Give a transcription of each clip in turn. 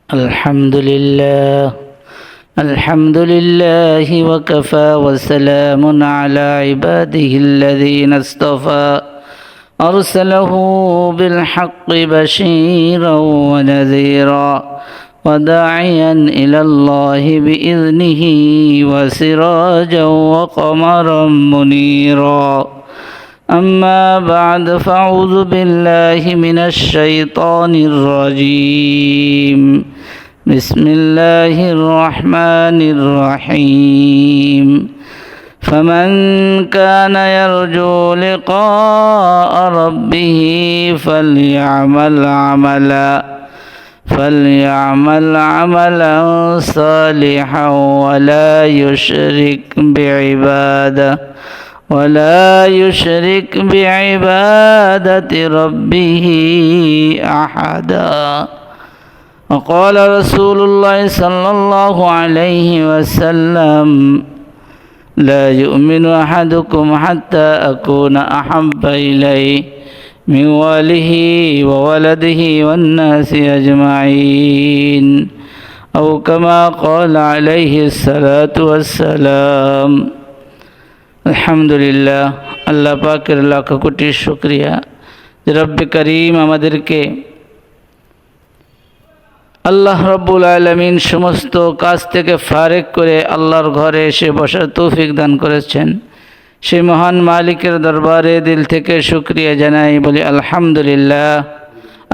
الحمد لله وكفى وسلام على عباده الذين اصطفى أرسله بالحق بشيرا ونذيرا وداعيا إلى الله بإذنه وسراجا وقمرا منيرا أما بعد فأعوذ بالله من الشيطان الرجيم بسم الله الرحمن الرحيم فمن كان يرجو لقاء ربه فليعمل عملا صالحا ولا يشرك بعبادة ربه أحدا. وقال رسول الله صلى الله عليه وسلم لا يؤمن أحدكم حتى أكون أحب إليه من والده وولده والناس أجمعين أو كما قال عليه الصلاة والسلام. আলহামদুলিল্লাহ, আল্লাহ পাকের লাখ কোটি শুকরিয়া যে রব্বে করিম আমাদেরকে আল্লাহ রব্বুল আলামিন সমস্ত কাজ থেকে ফারেক করে আল্লাহর ঘরে এসে বসার তৌফিক দান করেছেন। সেই মহান মালিকের দরবারে দিল থেকে শুকরিয়া জানাই, বলি আলহামদুলিল্লাহ।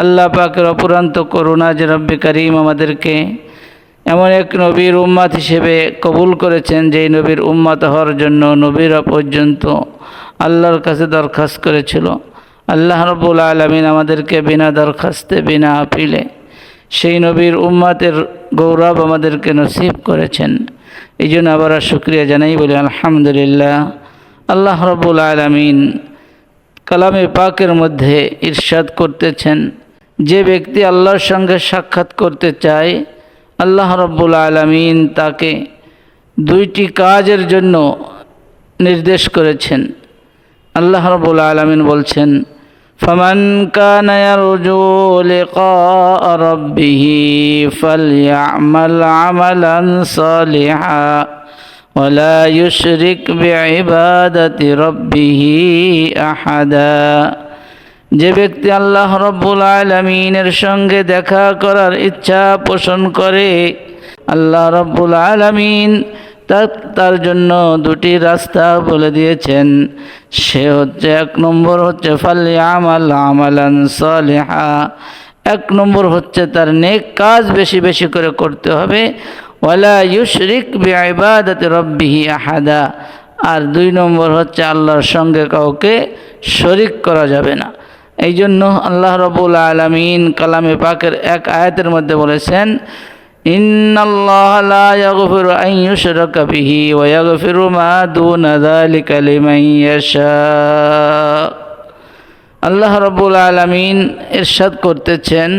আল্লাহ পাকের অপুরান্ত করুণা যে রব্বে করিম আমাদেরকে এমন এক নবীর উম্মত হিসেবে কবুল করেছেন, যেই নবীর উম্মত হওয়ার জন্য নবীরা পর্যন্ত আল্লাহর কাছে দরখাস্ত করেছিল। আল্লাহ রব্বুল আলামিন আমাদেরকে বিনা দরখাস্তে বিনা আপিলে সেই নবীর উম্মতের গৌরব আমাদেরকে নসিব করেছেন। এই জন্য আবার শুকরিয়া জানাই, বলি আলহামদুলিল্লাহ। আল্লাহ রব্বুল আলামিন কালামে পাকের মধ্যে ইরশাদ করতেছেন, যে ব্যক্তি আল্লাহর সঙ্গে সাক্ষাৎ করতে চায় আল্লাহ রব্বুল আলামিন তাকে দুইটি কাজের জন্য নির্দেশ করেছেন। আল্লাহ রব্বুল আলামিন বলছেন, ফামান কানা ইয়ারজু লিকাআ রাব্বিহি ফালইআমাল আমালান সালিহা ওয়ালা ইউশরিক বিইবাদাতি রাব্বিহি আহাদা। যে ব্যক্তি আল্লাহ রব্বুল আলামিনের সঙ্গে দেখা করার ইচ্ছা পোষণ করে, আল্লাহ রব্বুল আলামিন তার জন্য দুটি রাস্তা বলে দিয়েছেন। সে হচ্ছে, এক নম্বর হচ্ছে ফালইআমাল আমালান সালিহা, এক নম্বর হচ্ছে তার নেক কাজ বেশি বেশি করে করতে হবে। ওয়ালা ইউশরিক বিইবাদাতি রাব্বিহি আহাদা, আর দুই নম্বর হচ্ছে আল্লাহর সঙ্গে কাউকে শরিক করা যাবে না। এই জন্য আল্লাহ রব্বুল আলামিন কালামে পাকের এক আয়াতের মধ্যে বলেছেন, ইন্নাল্লাহা লা ইয়াগফিরু আন ইউশরাকা বিহি ওয়া ইয়াগফিরু মা দুনা যালিকা লিমান ইয়াশা। আল্লাহ রব্বুল আলামিন ইরশাদ করতেছেন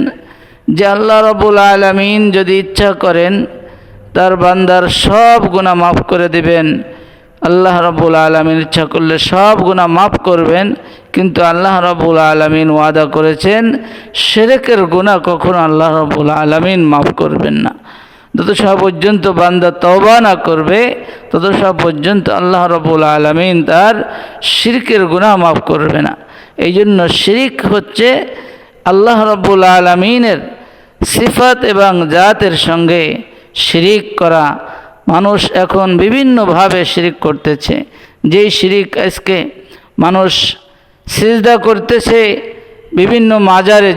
যে আল্লাহ রব্বুল আলামিন যদি ইচ্ছা করেন তার বান্দার সব গুনাহ মাফ করে দিবেন। আল্লাহ রব্বুল আলামিন ইচ্ছা করলে সব গুনাহ মাফ করবেন, কিন্তু আল্লাহ রব্বুল আলামিন ওয়াদা করেছেন শিরকের গুনাহ কখনো আল্লাহ রব্বুল আলামিন মাফ করবেন না। যতক্ষণ পর্যন্ত বান্দা তওবা না করবে ততক্ষণ পর্যন্ত আল্লাহ রব্বুল আলামিন তার শিরকের গুনাহ মাফ করবে না। এই জন্য শিরক হচ্ছে আল্লাহ রব্বুল আলামিনের সিফাত এবং জাতের সঙ্গে শিরিক করা। মানুষ এখন বিভিন্নভাবে শিরিক করতেছে। যেই শিরিক আজকে মানুষ সিজদা করতেছে বিভিন্ন মাজারে,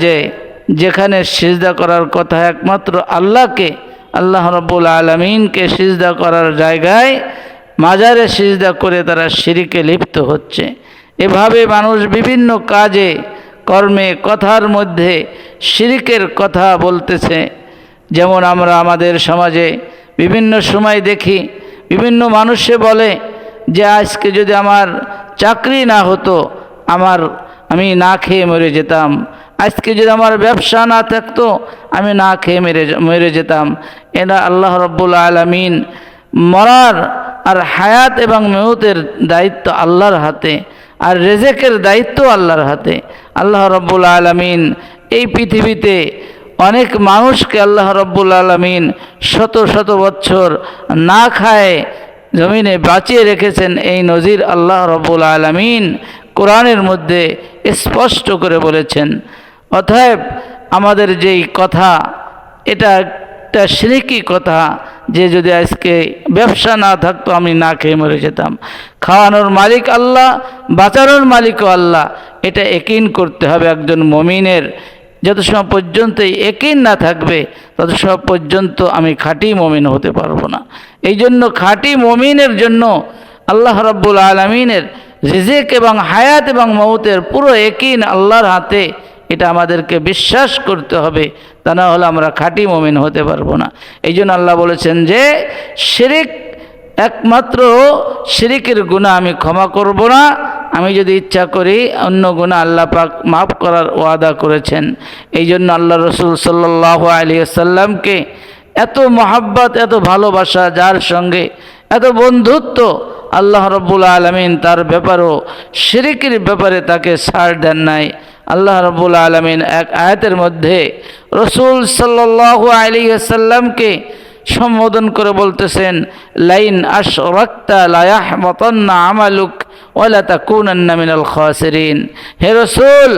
যেখানে সিজদা করার কথা একমাত্র আল্লাহকে, আল্লাহ রব্বুল আলামিনকে সিজদা করার জায়গায় মাজারে সিজদা করে তারা শিরিকে লিপ্ত হচ্ছে। এভাবে মানুষ বিভিন্ন কাজে কর্মে কথার মধ্যে শিরিকের কথা বলতেছে। যেমন আমরা আমাদের সমাজে বিভিন্ন সময় দেখি, বিভিন্ন মানুষে বলে যে আজকে যদি আমার চাকরি না হতো আমি না খেয়ে মরে যেতাম, আজকে যদি আমার ব্যবসা না থাকতো আমি না খেয়ে মরে যেতাম। এরা আল্লাহ রব্বুল আলামিন মরার আর হায়াত এবং মউতের দায়িত্ব আল্লাহর হাতে, আর রিজিকের দায়িত্ব আল্লাহর হাতে। আল্লাহ রব্বুল আলামিন এই পৃথিবীতে অনেক মানুষকে আল্লাহ রব্বুল আলামিন শত শত বছর না খায় জমিনে বাঁচিয়ে রেখেছেন। এই নজির আল্লাহ রব্বুল আলামিন কোরআনের মধ্যে স্পষ্ট করে বলেছেন। অতএব আমাদের যেই কথা, এটা একটা শিরকি কথা যে যদি আজকে ব্যবসা না থাকতো আমি না খেয়ে মরে যেতাম। খাওয়ানোর মালিক আল্লাহ, বাঁচানোর মালিকও আল্লাহ, এটা ইয়াকিন করতে হবে একজন মুমিনের। যত সময় পর্যন্ত ইয়াকিন না থাকবে তত সময় পর্যন্ত আমি খাঁটি মুমিন হতে পারবো না। এই জন্য খাঁটি মুমিনের জন্য আল্লাহ রাব্বুল আলামিনের রিজিক এবং হায়াত এবং মৌতের পুরো ইয়াকিন আল্লাহর হাতে, এটা আমাদেরকে বিশ্বাস করতে হবে, তা না হলে আমরা খাঁটি মুমিন হতে পারবো না। এই জন্য আল্লাহ বলেছেন যে শিরিক, একমাত্র শিরিকের গুনাহ আমি ক্ষমা করব না, আমি যদি ইচ্ছা করি অন্য গুনাহ আল্লাহ পাক মাফ করার ওয়াদা করেছেন। এই জন্য আল্লাহ রসুল সাল্লাল্লাহু আলাইহি ওয়াসাল্লামকে এত মহাব্বত, এত ভালোবাসা, যার সঙ্গে এত বন্ধুত্ব, আল্লাহ রাব্বুল আলামিন তার ব্যাপারও শিরিকের ব্যাপারে তাকে ছাড় দেন নাই। আল্লাহ রাব্বুল আলামিন এক আয়াতের মধ্যে রসুল সাল্লাল্লাহু আলাইহি ওয়াসাল্লামকে সম্বোধন করে বলতেছেন, লাইন আশরাকতা লা ইয়াহবাতান্না আমালুক ওয়া লা তাকুনান্না মিনাল খাসিরিন। হে রসুল,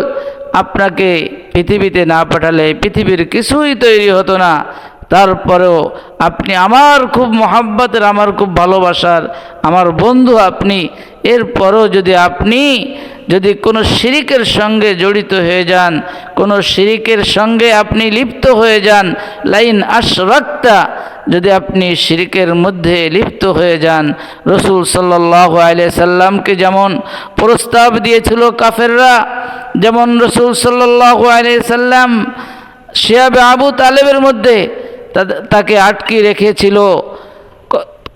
আপনাকে পৃথিবীতে না পাঠালে পৃথিবীর কিছুই তৈরি হতো না, তারপরেও আপনি আমার খুব মহাব্বতের, আমার খুব ভালোবাসার, আমার বন্ধু আপনি, এরপরও যদি আপনি কোনো শিরিকের সঙ্গে জড়িত হয়ে যান, কোনো শিরিকের সঙ্গে আপনি লিপ্ত হয়ে যান, লাইন আশরাকতা, যদি আপনি শিরিকের মধ্যে লিপ্ত হয়ে যান। রসুল সাল্লাল্লাহু আলাইহি সাল্লামকে যেমন প্রস্তাব দিয়েছিল কাফেররা, যেমন রসুল সাল্লাল্লাহু আলাইহি সাল্লাম শিয়াবে আবু তালেবের মধ্যে তাকে আটকে রেখেছিল,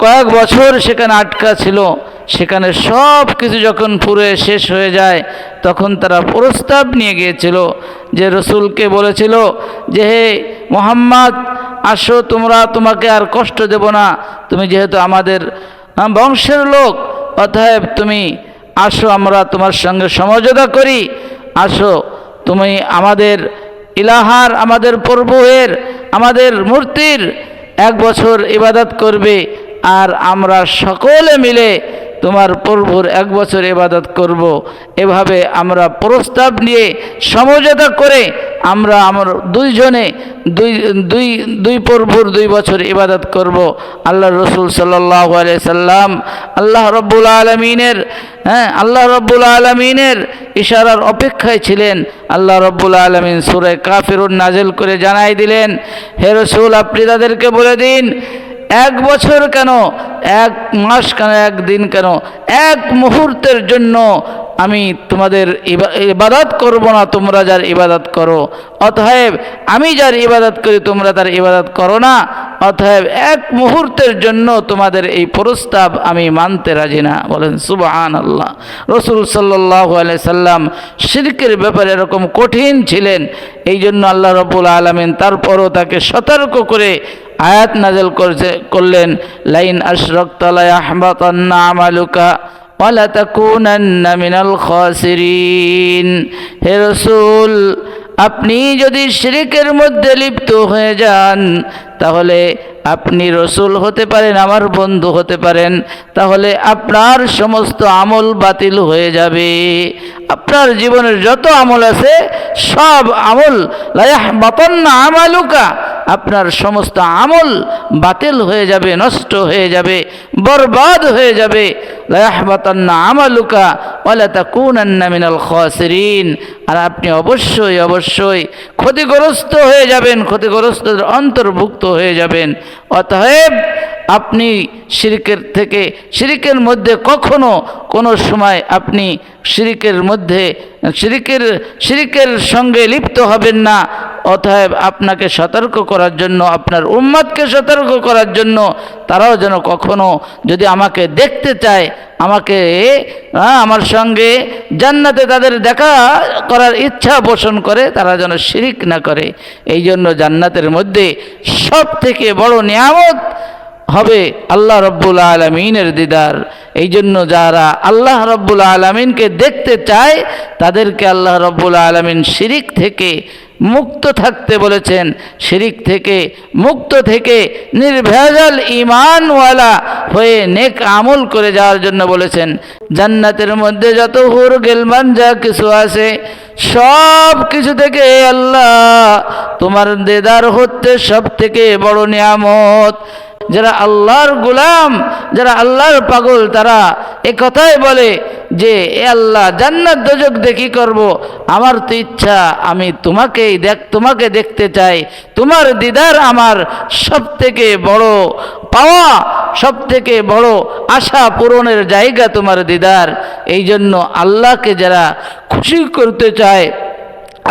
কয়েক বছর সেখানে আটকা ছিল। সেখানে সব কিছু যখন পুরো শেষ হয়ে যায় তখন তারা প্রস্তাব নিয়ে গিয়েছিল, যে রসুলকে বলেছিল যে হে মুহাম্মদ, আসো, তোমাকে আর কষ্ট দেব না, তুমি যেহেতু আমাদের বংশের লোক, অতএব তুমি আসো, আমরা তোমার সঙ্গে সমঝোতা করি, আসো, তুমি আমাদের ইলাহার, আমাদের প্রভুয়ের, আমাদের মূর্তির 1 বছর ইবাদত করবে, আর আমরা সকলে মিলে তোমার প্রভুর 1 বছর ইবাদত করব। এভাবে আমরা প্রস্তাব নিয়ে সমঝোতা করে আমরা দুইজনে দুই প্রভুর 2 বছর ইবাদত করব। আল্লাহ রসুল সাল্লাল্লাহু আলাইহি সাল্লাম আল্লাহ রাব্বুল আলামিনের ইশারার অপেক্ষায় ছিলেন। আল্লাহ রাব্বুল আলামিন সূরা কাফিরুন নাজিল করে জানাই দিলেন, হে রসুল, আপনি তাদেরকে বলে দিন, 1 বছর কেন, 1 মাস কেন, 1 দিন কেন, 1 মুহূর্তের জন্য আমি তোমাদের ইবাদত করব না, তোমরা যার ইবাদত করো। অতএব আমি যার ইবাদত করি তোমরা তার ইবাদত করো না। অতএব 1 মুহূর্তের জন্য তোমাদের এই প্রস্তাব আমি মানতে রাজি না। বলেন সুবহানাল্লাহ। রসুল সাল্লাল্লাহু আলাইহি সাল্লাম শিরকের ব্যাপারে এরকম কঠিন ছিলেন। এই জন্য আল্লাহ রাব্বুল আলামিন তারপরও তাকে সতর্ক করে আয়াত নাযিল করলেন, লাইন আশরাকতা লা ইয়াহবাতান্না আমালুকা ওয়া লা তাকুনান্না মিনাল খাসিরিন। হে রাসূল, আপনি যদি শিরকের মধ্যে লিপ্ত হয়ে যান তাহলে আপনি রসুল হতে পারেন, আমার বন্ধু হতে পারেন, তাহলে আপনার সমস্ত আমল বাতিল হয়ে যাবে। আপনার জীবনের যত আমল আছে সব আমল, লা ইয়াহবাতান্না আমালুকা, আপনার সমস্ত আমল বাতিল হয়ে যাবে, নষ্ট হয়ে যাবে, বরবাদ হয়ে যাবে। লা ইয়াহবাতান্না আমালুকা ওয়া লা তাকুনান্না মিনাল খাসিরিন। আর আপনি অবশ্যই ক্ষতিগ্রস্ত হয়ে যাবেন, ক্ষতিগ্রস্তদের অন্তর্ভুক্ত হয়ে যাবেন। অতএব আপনি শিরকের মধ্যে কখনো কোনো সময় আপনি শিরকের সঙ্গে লিপ্ত হবেন না। অতএব আপনাকে সতর্ক করার জন্য, আপনার উম্মতকে সতর্ক করার জন্য, তারাও যেন কখনো যদি আমাকে দেখতে চায়, আমার সঙ্গে জান্নাতে তাদের দেখা করার ইচ্ছা পোষণ করে, তারা যেন শিরিক না করে। এই জন্য জান্নাতের মধ্যে সবথেকে বড় নিয়ামত হবে আল্লাহ রাব্বুল আলামিনের দিদার। এই জন্য যারা আল্লাহ রাব্বুল আলামিনকে দেখতে চায় তাদেরকে আল্লাহ রাব্বুল আলামিন শিরিক থেকে মুক্ত থাকতে বলেছেন, শিরিক থেকে মুক্ত থেকে নির্ভেজাল ঈমানওয়ালা হয়ে নেক আমল করে যাওয়ার জন্য বলেছেন। জান্নাতের মধ্যে যত হুর গেলমান যা কিছু আছে সব কিছু থেকে আল্লাহ তোমার দেদার হচ্ছে সব থেকে বড় নিয়ামত। যারা আল্লাহর গোলাম, যারা আল্লাহর পাগল, তারা কথাই বলে যে এ আল্লাহ, জান্নাত দোজখ দেখি করব, আমার তো ইচ্ছা আমি তোমাকে দেখতে চাই। তোমার দিদার আমার সব থেকে বড় পাওয়া, সব থেকে বড় আশা পূরণের জায়গা তোমার দিদার। এই জন্য আল্লাহকে যারা খুশি করতে চায়,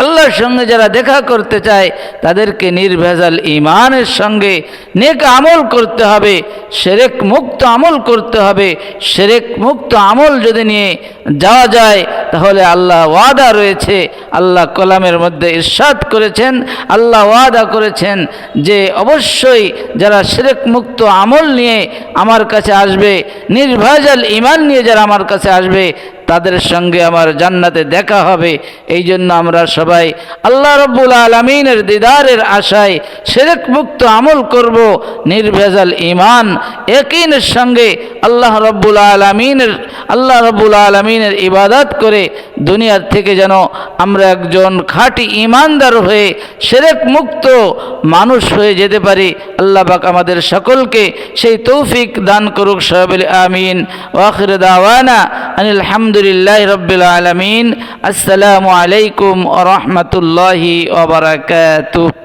আল্লাহর সঙ্গে যারা দেখা করতে চায়, তাদেরকে নির্ভেজাল ঈমানের সঙ্গে নেক আমল করতে হবে, শিরক মুক্ত আমল করতে হবে। শিরক মুক্ত আমল যদি নিয়ে যাওয়া যায় তাহলে আল্লাহ ওয়াদা রয়েছে, আল্লাহ কালামের মধ্যে ইরশাদ করেছেন, আল্লাহ ওয়াদা করেছেন যে অবশ্যই যারা শিরক মুক্ত আমল নিয়ে আমার কাছে আসবে, নির্ভেজাল ঈমান নিয়ে যারা আমার কাছে আসবে, তাদের সঙ্গে আমার জান্নাতে দেখা হবে। এই জন্য আমরা সবাই আল্লাহ রাব্বুল আলামিনের দিদারের আশায় শিরক মুক্ত আমল করব, নির্ভেজাল ঈমান ইয়াকিনের সঙ্গে আল্লাহ রাব্বুল আলামিনের ইবাদত করে দুনিয়ার থেকে যেন আমরা একজন খাঁটি ঈমানদার হয়ে শিরক মুক্ত মানুষ হয়ে যেতে পারি। আল্লাহ পাক আমাদের সকলকে সেই তৌফিক দান করুক। সবাই বলি আমিন। ওয়া আখিরু দাওয়ানা আনিল হামদুলিল্লাহি রাব্বিল আলামিন। আসসালামু আলাইকুম ওয়া রাহমাতুল্লাহি ওয়া বারাকাতুহু।